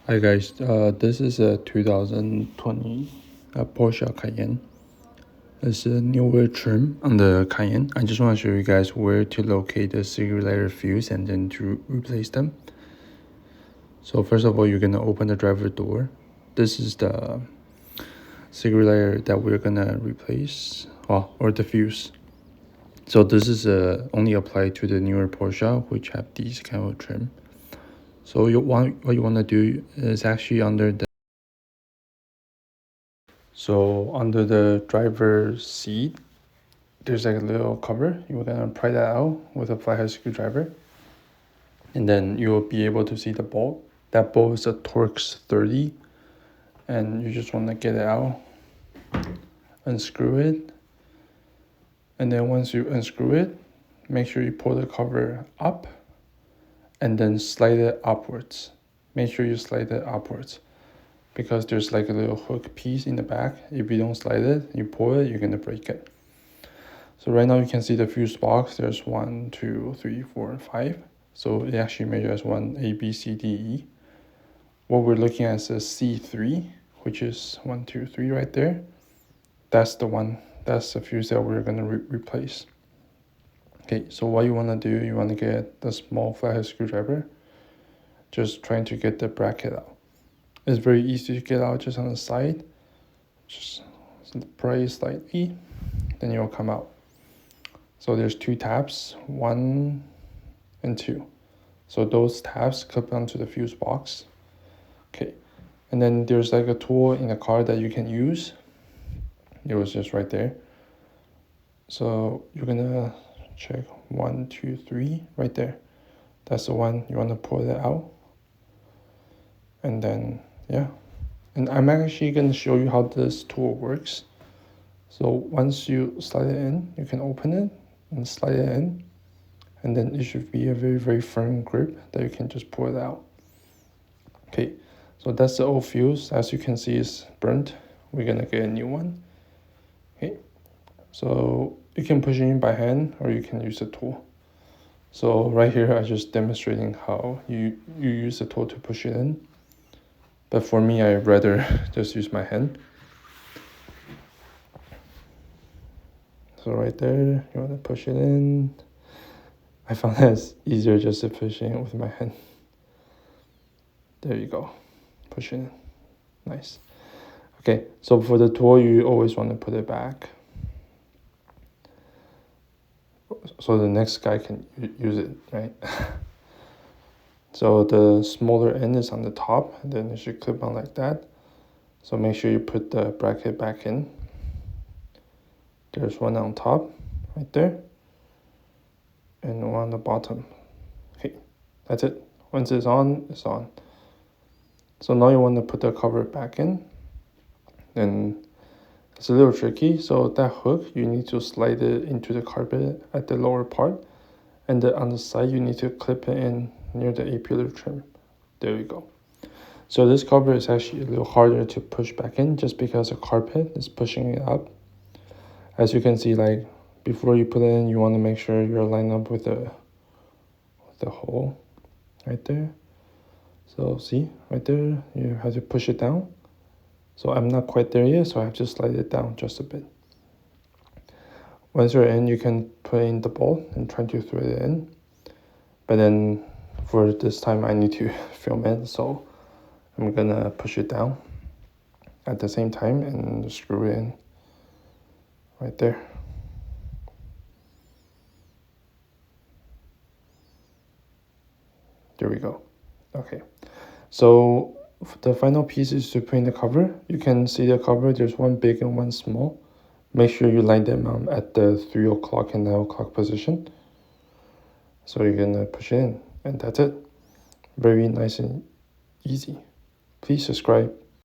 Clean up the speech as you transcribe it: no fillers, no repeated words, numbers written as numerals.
Hi guys, this is a 2020 Porsche Cayenne. It's a newer trim on the Cayenne. I just want to show you guys where to locate the cigarette fuse and then to replace them. So first of all, you're gonna open the driver door. This is the cigarette that we're gonna replace, or the fuse. So this is only applied to the newer Porsche, which have these kind of trim. So what you want to do is actually under the driver's seat, there's like a little cover. You're gonna pry that out with a flathead screwdriver, and then you'll be able to see the bolt. That bolt is a Torx 30, and you just want to get it out, unscrew it, and then once you unscrew it, make sure you pull the cover up, and then slide it upwards. Make sure you slide it upwards, because there's like a little hook piece in the back. If you don't slide it, you pull it, you're gonna break it. So right now you can see the fuse box. There's 1, 2, 3, 4, and 5. So it actually measures 1 A, B, C, D, E. What we're looking at is a C3, which is 1, 2, 3 right there. That's the one. That's the fuse that we're gonna replace. Okay, so what you wanna do, you wanna get the small flathead screwdriver, just trying to get the bracket out. It's very easy to get out just on the side. Just pry slightly, then it will come out. So there's 2 tabs, 1 and 2. So those tabs clip onto the fuse box. Okay, and then there's like a tool in the car that you can use. It was just right there. So you're gonna check 1, 2, 3 right there. That's the one. You want to pull it out, and then yeah. And I'm actually gonna show you how this tool works. So once you slide it in, you can open it and slide it in, and then it should be a very, very firm grip that you can just pull it out. Okay, so that's the old fuse. As you can see, it's burnt. We're gonna get a new one. Okay, so you can push it in by hand or you can use a tool. So right here, I'm just demonstrating how you use the tool to push it in. But for me, I'd rather just use my hand. So right there, you want to push it in. I found that it's easier just to push it in with my hand. There you go. Push it in. Nice. Okay, so for the tool, you always want to put it back, so the next guy can use it, right? So the smaller end is on the top, and then it should clip on like that. So make sure you put the bracket back in. There's one on top, right there, and one on the bottom. Okay, that's it. Once it's on, it's on. So now you want to put the cover back in. Then it's a little tricky. So that hook, you need to slide it into the carpet at the lower part, and on the side, you need to clip it in near the A-pillar trim. There you go. So this cover is actually a little harder to push back in just because the carpet is pushing it up. As you can see, like before you put it in, you want to make sure you're lined up with the hole right there. So see, right there, you have to push it down. So I'm not quite there yet, so I have to slide it down just a bit. Once you're in, you can put in the bolt and try to thread it in. But then for this time, I need to film it, so I'm gonna push it down at the same time and screw it in right there. There we go. Okay, so the final piece is to put in the cover. You can see the cover, there's one big and one small. Make sure you line them at the 3 o'clock and 9 o'clock position. So you're gonna push it in, and that's it. Very nice and easy. Please subscribe.